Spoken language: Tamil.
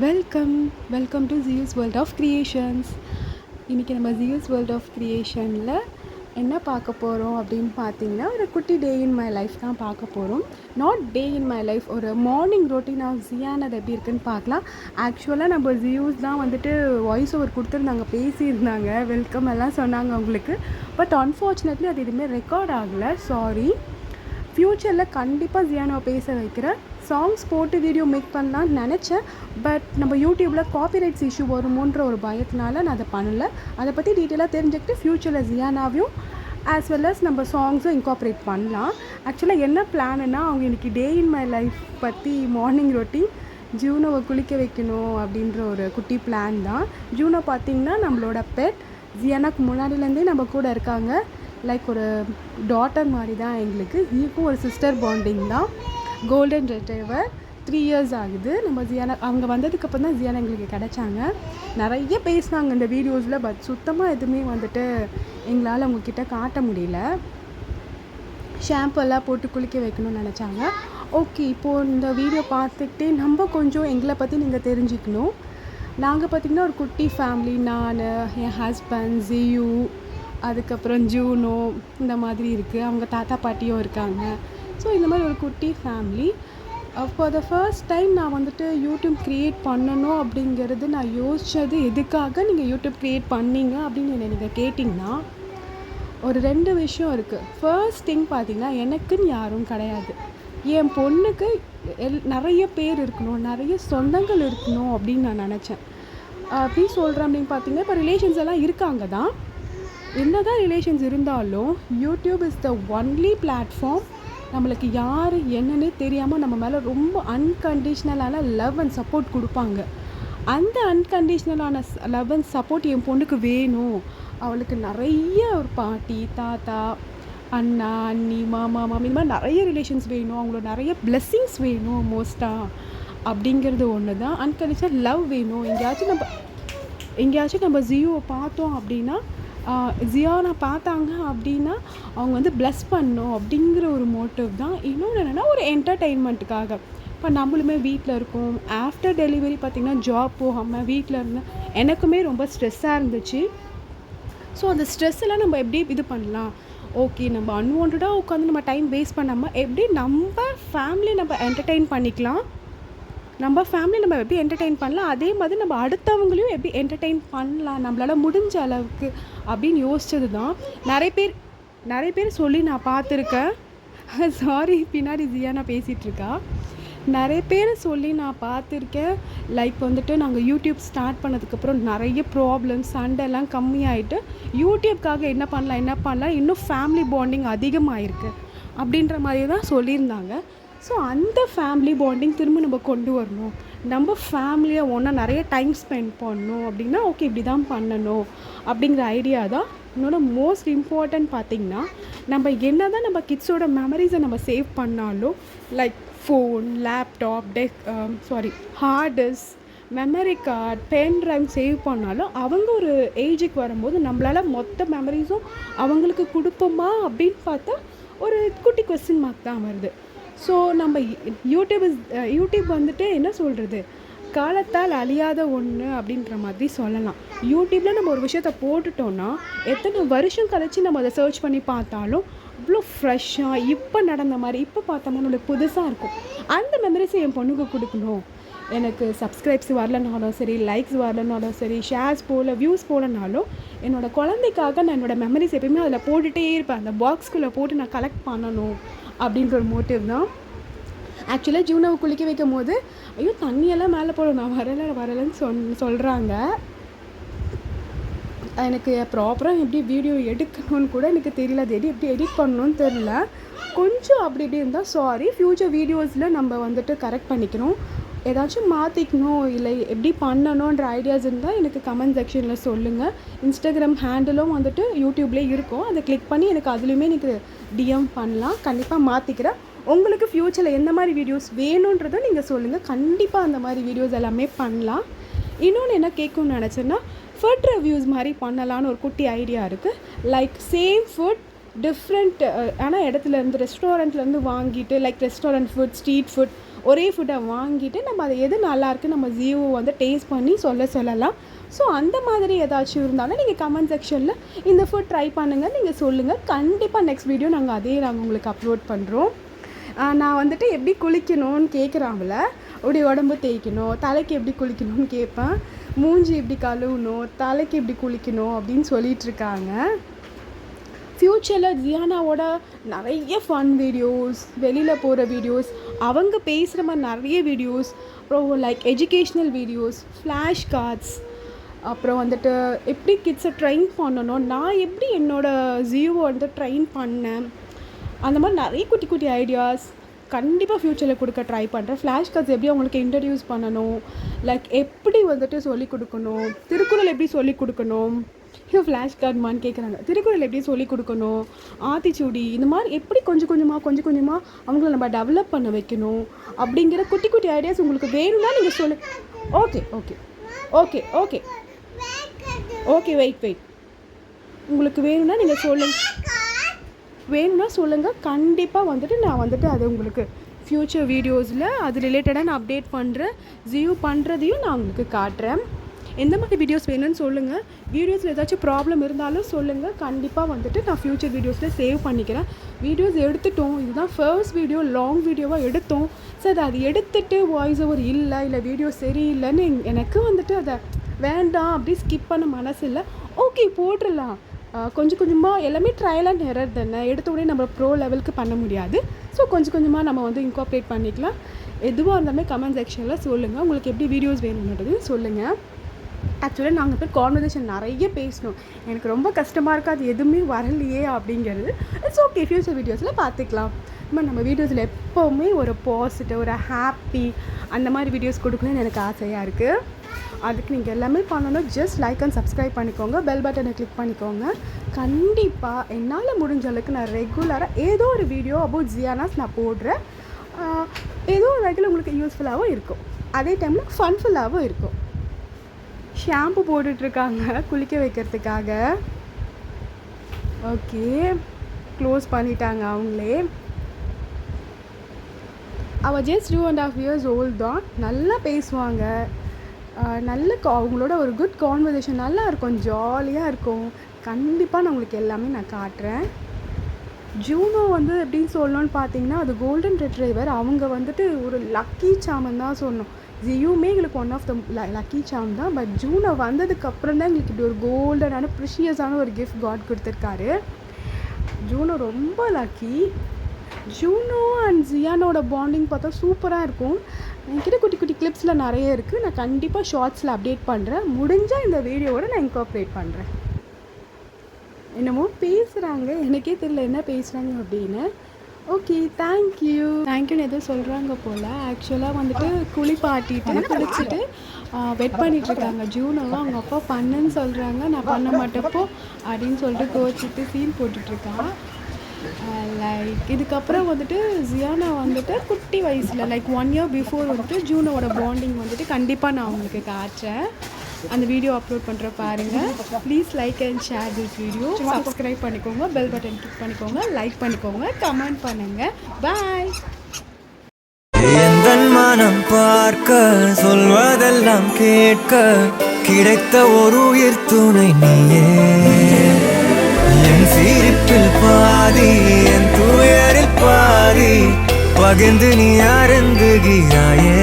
Welcome welcome to juice world of creations. இன்றைக்கி நம்ம ஜியூஸ் வேர்ல்ட் ஆஃப் க்ரியேஷனில் என்ன பார்க்க போகிறோம் அப்படின்னு பார்த்தீங்கன்னா, ஒரு குட்டி டே இன் மை லைஃப் தான் பார்க்க போகிறோம். Not day in my life, ஒரு மார்னிங் ரொட்டீன் ஆஃப் ஜியானது எப்படி இருக்குன்னு பார்க்கலாம். ஆக்சுவலாக நம்ம ஜியூஸ் தான் வந்துட்டு வாய்ஸ் ஓவர் கொடுத்துருந்தாங்க, பேசியிருந்தாங்க, வெல்கம் எல்லாம் சொன்னாங்க அவங்களுக்கு. பட் அன்ஃபார்ச்சுனேட்லி அது எதுவுமே ரெக்கார்ட் ஆகலை, சாரி. ஃப்யூச்சரில் கண்டிப்பாக ஜியானாவை பேச வைக்கிறேன். சாங்ஸ் போட்டு வீடியோ மேக் பண்ணலான்னு நினச்சேன். பட் நம்ம யூடியூப்பில் காப்பிரைட்ஸ் இஷ்யூ வருமோன்ற ஒரு பயத்தினால நான் அதை பண்ணலை. அதை பற்றி டீட்டெயிலாக தெரிஞ்சுக்கிட்டு ஃப்யூச்சரில் ஜியானாவையும் ஆஸ் வெல் அஸ் நம்ம சாங்ஸும் இன்கார்பரேட் பண்ணலாம். ஆக்சுவலாக என்ன பிளானுன்னா, அவங்க இன்றைக்கி டே இன் மை லைஃப் பற்றி மார்னிங் ரொட்டீன் ஜூனோவை குளிக்க வைக்கணும் அப்படின்ற ஒரு குட்டி பிளான் தான். ஜூனோ பார்த்திங்கன்னா நம்மளோட பெட். ஜியானாக்கு முன்னாடியிலேருந்தே நம்ம கூட இருக்காங்க. லைக் ஒரு டாட்டர் மாதிரி தான் எங்களுக்கு. இதுக்கும் ஒரு சிஸ்டர் பாண்டிங் தான். கோல்டன் ரெட்ரைவர் 3 years ஆகுது. நம்ம ஜியானா அவங்க வந்ததுக்கப்புறம் தான் ஜியானா எங்களுக்கு கிடச்சாங்க. நிறைய பேசினாங்க இந்த வீடியோஸில், பட் சுத்தமாக எதுவுமே வந்துட்டு எங்களால் அவங்கக்கிட்ட காட்ட முடியல. ஷாம்பு எல்லாம் போட்டு குளிக்க வைக்கணும்னு நினச்சாங்க. ஓகே, இப்போது இந்த வீடியோ பார்த்துக்கிட்டே நம்ம கொஞ்சம் எங்களை பற்றி நீங்கள் தெரிஞ்சுக்கணும். நாங்கள் பார்த்திங்கன்னா ஒரு குட்டி ஃபேமிலி. நான், என் ஹஸ்பண்ட், ஜியூ, அதுக்கப்புறம் ஜூனோ, இந்த மாதிரி இருக்குது. அவங்க தாத்தா பாட்டியும் இருக்காங்க. ஸோ இந்த மாதிரி ஒரு குட்டி family. For the first time நான் வந்துட்டு யூடியூப் க்ரியேட் பண்ணணும் அப்படிங்கிறது நான் யோசித்தது. எதுக்காக நீங்கள் யூடியூப் க்ரியேட் பண்ணீங்க அப்படின்னு நீங்கள் கேட்டிங்கன்னா, ஒரு 2 விஷயம் இருக்குது. ஃபர்ஸ்ட் திங் பார்த்திங்கன்னா, எனக்குன்னு யாரும் கிடையாது. என் பொண்ணுக்கு நிறைய பேர் இருக்கணும், நிறைய சொந்தங்கள் இருக்கணும் அப்படின்னு நான் நினச்சேன். அப்படி சொல்கிறேன் அப்படின்னு பார்த்தீங்கன்னா, இப்போ ரிலேஷன்ஸ் எல்லாம் இருக்காங்க தான். என்ன தான் ரிலேஷன்ஸ் இருந்தாலும் YouTube is the only platform. நம்மளுக்கு யார் என்னன்னே தெரியாமல் நம்ம மேலே ரொம்ப அன்கண்டிஷ்னலான லவ் அண்ட் சப்போர்ட் கொடுப்பாங்க. அந்த அன்கண்டிஷ்னலான லவ் அண்ட் சப்போர்ட் என் பொண்ணுக்கு வேணும். அவளுக்கு நிறைய ஒரு பாட்டி, தாத்தா, அண்ணா, அண்ணி, மாமா, மாமி, இந்த மாதிரி நிறைய ரிலேஷன்ஸ் வேணும். அவங்களோட நிறைய பிளெஸ்ஸிங்ஸ் வேணும் மோஸ்ட்டாக. அப்படிங்கிறது ஒன்று தான். அன்கண்டிஷ்னல் லவ் வேணும். எங்கேயாச்சும் நம்ம ஜியோவை பார்த்தோம் அப்படின்னா, ஜியானா பார்த்தாங்க அப்படின்னா அவங்க வந்து ப்ளஸ் பண்ணணும் அப்படிங்கிற ஒரு மோட்டிவ் தான். இன்னொன்று என்னென்னா, ஒரு என்டர்டெயின்மெண்ட்டுக்காக. இப்போ நம்மளுமே வீட்டில் இருக்கோம். ஆஃப்டர் டெலிவரி பார்த்திங்கன்னா ஜாப் போகாமல் வீட்டில் இருந்தேன். எனக்குமே ரொம்ப ஸ்ட்ரெஸ்ஸாக இருந்துச்சு. ஸோ அந்த ஸ்ட்ரெஸ்ஸெல்லாம் நம்ம எப்படி இது பண்ணலாம்? ஓகே, நம்ம அன்வான்டாக உட்காந்து நம்ம டைம் வேஸ்ட் பண்ணாமல் எப்படி நம்ம ஃபேமிலியை நம்ம என்டர்டெயின் பண்ணிக்கலாம், நம்ம ஃபேமிலி நம்ம எப்படி என்டர்டெயின் பண்ணலாம், அதே மாதிரி நம்ம அடுத்தவங்களையும் எப்படி என்டர்டெயின் பண்ணலாம் நம்மளால் முடிஞ்ச அளவுக்கு அப்படின்னு யோசித்தது தான். நிறைய பேர் சொல்லி நான் பார்த்துருக்கேன். சாரி, பின்னாடி ஜியானா பேசிகிட்ருக்கா. நிறைய பேர் சொல்லி நான் பார்த்துருக்கேன். லைக் வந்துட்டு நாங்கள் யூடியூப் ஸ்டார்ட் பண்ணதுக்கப்புறம் நிறைய ப்ராப்ளம்ஸ், சண்டைலாம் கம்மியாயிட்டு யூடியூப்காக என்ன பண்ணலாம் இன்னும் ஃபேமிலி பாண்டிங் அதிகமாகிருக்கு அப்படின்ற மாதிரி தான் சொல்லியிருந்தாங்க. ஸோ அந்த ஃபேமிலி பாண்டிங் திரும்ப நம்ம கொண்டு வரணும். நம்ம ஃபேமிலியை ஒன்றா நிறைய டைம் ஸ்பெண்ட் பண்ணணும் அப்படின்னா, ஓகே இப்படி தான் பண்ணணும் அப்படிங்கிற ஐடியா தான். இன்னொன்று மோஸ்ட் இம்பார்ட்டன்ட் பார்த்திங்கன்னா, நம்ம என்ன தான் நம்ம கிட்ஸோட மெமரிஸை நம்ம சேவ் பண்ணாலும், like phone, laptop, hard disk, memory card, pen drive save பண்ணாலும் அவங்க ஒரு ஏஜுக்கு வரும்போது நம்மளால் மொத்த மெமரிஸும் அவங்களுக்கு கொடுப்போமா அப்படின்னு பார்த்தா ஒரு குட்டி கொஸ்டின் மார்க் தான் வருது. ஸோ நம்ம யூடியூப் வந்துட்டு என்ன சொல்கிறது, காலத்தால் அழியாத ஒன்று அப்படின்ற மாதிரி சொல்லலாம். யூடியூப்பில் நம்ம ஒரு விஷயத்த போட்டுட்டோன்னா எத்தனை வருஷம் கழிச்சு நம்ம அதை சர்ச் பண்ணி பார்த்தாலும் அவ்வளோ ஃப்ரெஷ்ஷாக இப்போ நடந்த மாதிரி, இப்போ பார்த்தோம்னா நம்மளுக்கு புதுசாக இருக்கும். அந்த மெமரிஸை என் பொண்ணுக்கு கொடுக்கணும். எனக்கு சப்ஸ்கிரைப்ஸ் வரலனாலும் சரி, லைக்ஸ் வரலனாலும் சரி, ஷேர்ஸ் போல, வியூஸ் போலனாலும் என்னோடய குழந்தைக்காக நான் என்னோடய மெமரிஸ் எப்பயுமே அதில் போட்டுகிட்டே இருப்பேன். அந்த பாக்ஸ்குள்ளே போட்டு நான் கலெக்ட் பண்ணணும் அப்படின்ற ஒரு மோட்டிவ் தான். ஆக்சுவலாக ஜூனாவை குளிக்க வைக்கும் போது, ஐயோ தண்ணியெல்லாம் மேலே போடும், நான் வரலைன்னு சொல்கிறாங்க. எனக்கு ப்ராப்பராக எப்படி வீடியோ எடுக்கணும்னு கூட எனக்கு தெரியல. அது எப்படி எடிட் பண்ணணும்னு தெரியல. கொஞ்சம் அப்படி இப்படி இருந்தால் சாரி. ஃப்யூச்சர் வீடியோஸில் நம்ம வந்துட்டு கரெக்ட் பண்ணிக்கணும். ஏதாச்சும் மாற்றிக்கணும் இல்லை எப்படி பண்ணணுன்ற ஐடியாஸ் இருந்தால் எனக்கு கமெண்ட் செக்ஷனில் சொல்லுங்கள். இன்ஸ்டாகிராம் ஹேண்டிலும் வந்துட்டு யூடியூப்லேயே இருக்கும். அதை கிளிக் பண்ணி எனக்கு அதுலேயுமே எனக்கு டிஎம் பண்ணலாம். கண்டிப்பாக மாற்றிக்கிறேன். உங்களுக்கு ஃப்யூச்சரில் எந்த மாதிரி வீடியோஸ் வேணுன்றதை நீங்கள் சொல்லுங்கள். கண்டிப்பாக அந்த மாதிரி வீடியோஸ் எல்லாமே பண்ணலாம். இன்னொன்று என்ன கேட்கணும்னு நினச்சேன்னா, ஃபுட் ரிவ்யூஸ் மாதிரி பண்ணலான்னு ஒரு குட்டி ஐடியா இருக்குது. லைக் சேம் ஃபுட் டிஃப்ரெண்ட் ஆனால் இடத்துலேருந்து ரெஸ்டாரண்ட்லேருந்து வாங்கிட்டு, like restaurant food, street food ஒரே ஃபுட்டை வாங்கிட்டு நம்ம அதை எது நல்லாயிருக்கு நம்ம ஜியோவை வந்து டேஸ்ட் பண்ணி சொல்லலாம். ஸோ அந்த மாதிரி ஏதாச்சும் இருந்தாலும் நீங்கள் கமெண்ட் செக்ஷனில் இந்த ஃபுட் ட்ரை பண்ணுங்கள், நீங்கள் சொல்லுங்கள். கண்டிப்பாக நெக்ஸ்ட் வீடியோ நாங்கள் உங்களுக்கு அப்லோட் பண்ணுறோம். நான் வந்துட்டு எப்படி குளிக்கணும்னு கேட்குறாங்கள, அப்படி உடம்பு தேய்க்கணும், தலைக்கு எப்படி குளிக்கணும்னு கேட்பேன், மூஞ்சி எப்படி கழுவணும், தலைக்கு எப்படி குளிக்கணும் அப்படின்னு சொல்லிகிட்ருக்காங்க. ஃப்யூச்சரில் ஜியானாவோட நிறைய ஃபன் வீடியோஸ், வெளியில் போகிற வீடியோஸ், அவங்க பேசுகிற மாதிரி நிறைய வீடியோஸ், அப்புறம் like educational videos, flash cards, அப்புறம் வந்துட்டு எப்படி கிட்ஸை ட்ரெயின் பண்ணணும், நான் எப்படி என்னோடய ஜியோவை வந்து ட்ரெயின் பண்ணேன், அந்த மாதிரி நிறைய குட்டி குட்டி ஐடியாஸ் கண்டிப்பாக ஃப்யூச்சரில் கொடுக்க ட்ரை பண்ணுறேன். ஃப்ளாஷ் கார்ட்ஸ் எப்படி அவங்களுக்கு இன்ட்ரடியூஸ் பண்ணணும், லைக் எப்படி வந்துட்டு சொல்லிக் கொடுக்கணும், திருக்குறள் எப்படி சொல்லிக் கொடுக்கணும், ஃப்ளாஷ் கார்ட்மான்னு கேட்குறாங்க, திருக்குறள் எப்படி சொல்லிக் கொடுக்கணும், ஆத்திச்சூடி, இந்த மாதிரி எப்படி கொஞ்சம் கொஞ்சமாக அவங்கள நம்ம டெவலப் பண்ண வைக்கணும் அப்படிங்கிற குட்டி குட்டி ஐடியாஸ் உங்களுக்கு வேணும்னா நீங்கள் சொல்லு. Okay okay okay okay okay wait உங்களுக்கு வேணும்னா நீங்கள் சொல்லுங்கள். கண்டிப்பாக வந்துட்டு நான் வந்துட்டு அது உங்களுக்கு ஃப்யூச்சர் வீடியோஸில் அது ரிலேட்டடாக நான் அப்டேட் பண்ணுறேன். ஜியோ பண்ணுறதையும் நான் உங்களுக்கு காட்டுறேன். எந்த மாதிரி வீடியோஸ் வேணும்னு சொல்லுங்கள். வீடியோஸில் ஏதாச்சும் ப்ராப்ளம் இருந்தாலும் சொல்லுங்கள். கண்டிப்பாக வந்துட்டு நான் ஃப்யூச்சர் வீடியோஸில் சேவ் பண்ணிக்கிறேன். வீடியோஸ் எடுத்துட்டோம், இதுதான் ஃபர்ஸ்ட் வீடியோ, லாங் வீடியோவாக எடுத்தோம். சார் அது எடுத்துகிட்டு வாய்ஸ் ஓவர் இல்லை வீடியோ சரியில்லைன்னு எனக்கு வந்துட்டு அதை வேண்டாம் அப்படி ஸ்கிப் பண்ண மனசு இல்லை. ஓகே போட்டுடலாம், கொஞ்சம் கொஞ்சமாக எல்லாமே ட்ரையல் அண்ட் எரர் தானே, எடுத்த உடனே நம்ம ப்ரோ லெவலுக்கு பண்ண முடியாது. ஸோ கொஞ்சமாக நம்ம வந்து இன்கார்ப்ரேட் பண்ணிக்கலாம். எதுவாக இருந்தாலுமே கமெண்ட் செக்ஷனில் சொல்லுங்கள், உங்களுக்கு எப்படி வீடியோஸ் வேணும்ன்றது சொல்லுங்கள். ஆக்சுவலாக நாங்கள் போய் கான்வர்சேஷன் நிறைய பேசணும், எனக்கு ரொம்ப கஷ்டமாக இருக்குது, அது எதுவுமே வரலையே அப்படிங்கிறது. இட்ஸ் ஓகே, ஃப்யூச்சர் வீடியோஸில் பார்த்துக்கலாம். நம்ம வீடியோஸில் எப்போவுமே ஒரு பாசிட்டிவ், ஒரு ஹாப்பி அந்த மாதிரி வீடியோஸ் கொடுக்கணும்னு எனக்கு ஆசையாக இருக்குது. அதுக்கு நீங்கள் எல்லாமே பண்ணணும். ஜஸ்ட் லைக் அண்ட் சப்ஸ்கிரைப் பண்ணிக்கோங்க, பெல் பட்டனை கிளிக் பண்ணிக்கோங்க. கண்டிப்பாக என்னால் முடிஞ்ச அளவுக்கு நான் ரெகுலராக ஏதோ ஒரு வீடியோ அபவுட் ஜியானாஸ் நான் போடுறேன். ஏதோ ஒரு வகையில் உங்களுக்கு யூஸ்ஃபுல்லாகவும் இருக்கும், அதே டைமில் ஃபன்ஃபுல்லாகவும் இருக்கும். ஷாம்பு போட்டுட்ருக்காங்க குளிக்க வைக்கிறதுக்காக. ஓகே, க்ளோஸ் பண்ணிட்டாங்க அவங்களே. அவள் ஜஸ்ட் 2.5 years old தான். நல்லா பேசுவாங்க, அவங்களோட ஒரு குட் கான்வர்சேஷன் நல்லா இருக்கும், ஜாலியாக இருக்கும். கண்டிப்பாக நான் உங்களுக்கு எல்லாமே நான் காட்டுறேன். ஜூனோ வந்து எப்படின்னு சொல்லணும்னு பார்த்தீங்கன்னா, அது கோல்டன் ரெட்ரைவர். அவங்க வந்துட்டு ஒரு லக்கி சாமன் தான் சொல்லணும். ஜியோமே எங்களுக்கு ஒன் ஆஃப் த லக்கி சாம் தான். பட் ஜூனோ வந்ததுக்கப்புறம் தான் எங்களுக்கு இப்படி ஒரு கோல்டனான ப்ரிஷியஸான ஒரு கிஃப்ட் காட் கொடுத்துருக்காரு. ஜூனோ ரொம்ப லக்கி. ஜூனோ அண்ட் ஜியானோட பாண்டிங் பார்த்தா சூப்பராக இருக்கும். என்கிட்ட குட்டி குட்டி கிளிப்ஸில் நிறைய இருக்குது, நான் கண்டிப்பாக ஷார்ட்ஸில் அப்டேட் பண்ணுறேன். முடிஞ்சால் இந்த வீடியோவோட நான் இன்கார்ப்ரேட் பண்ணுறேன். என்னமோ பேசுகிறாங்க, எனக்கே தெரியல என்ன பேசுகிறாங்க அப்படின்னு. ஓகே, தேங்க்யூன்னு எதுவும் சொல்கிறாங்க போல். ஆக்சுவலாக வந்துட்டு குளிப்பாட்டிட்டு குளிச்சுட்டு வெட் பண்ணிகிட்ருக்காங்க ஜூனோவை. அவங்க அப்பா பண்ணுன்னு சொல்கிறாங்க, நான் பண்ண மாட்டேப்போ அப்படின்னு சொல்லிட்டு கோச்சிட்டு சீன் போட்டுட்ருக்கான். லைக் இதுக்கப்புறம் வந்துட்டு ஜியானா வந்துட்டு குட்டி வயசில் லைக் 1 year பிஃபோர் வந்துட்டு ஜூனோட பாண்டிங் வந்துட்டு கண்டிப்பாக நான் உங்களுக்கு காட்டுறேன். அந்த வீடியோ அப்லோட் பண்ணுற பாருங்கள். Please like and share this video. Subscribe பண்ணிக்கோங்க, பெல் பட்டன் கிளிக் பண்ணிக்கோங்க, லைக் பண்ணிக்கோங்க, கமெண்ட் பண்ணுங்கள். பாய். மனம் பார்க்க சொல்வதெல்லாம் கேட்க கிடைத்த ஒரு உயிர் துணை நீயே. என் சிரிப்பில் பாதி, என் துயரில் பாதி, பகிர்ந்து நீ அருந்துகிறாயே.